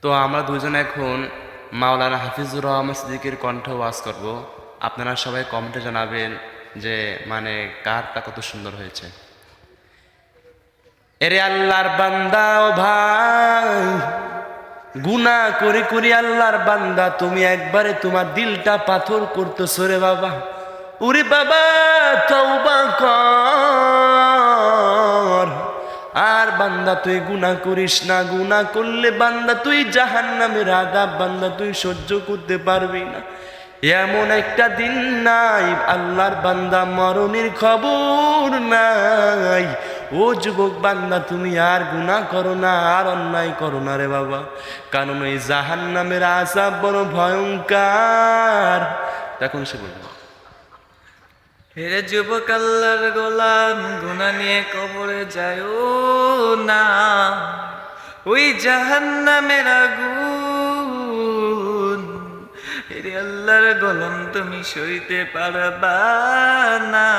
তো আমরা দুজন এখন মাওলানা হাফিজুর রহমান সিদ্দিকীর কণ্ঠ ওয়াজ করব। আপনারা সবাই কমেন্টে জানাবেন যে মানে কারটা কত সুন্দর হয়েছে। এরে আল্লাহর বান্দা ও ভাই, গুনাহ করে করে আল্লাহর বান্দা তুমি একবারে তোমার দিলটা পাথর করতেছো রে বাবা। ওরে বাবা তওবা কর। আর বান্দা তুই গুনাহ করিস না, গুনাহ করলে বান্দা তুই জাহান্নামের আযাব বান্দা তুই সহ্য করতে পারবি না। এমন একটা দিন নাই আল্লাহর বান্দা মরণের খবর নাই। ও যুবক বান্দা তুমি আর গুনাহ করো না, আর অন্যায় করো না রে বাবা, কারণ ওই জাহান্নামের আযাব বড় ভয়ঙ্কর। তখন সে বলল, হেরে যুবক আল্লাহর গোলাম, গুনাহ নিয়ে কবরে যায়ও না, ওই জাহান্নামের আগুন হেরে আল্লাহর গোলাম তুমি সইতে পারবা না।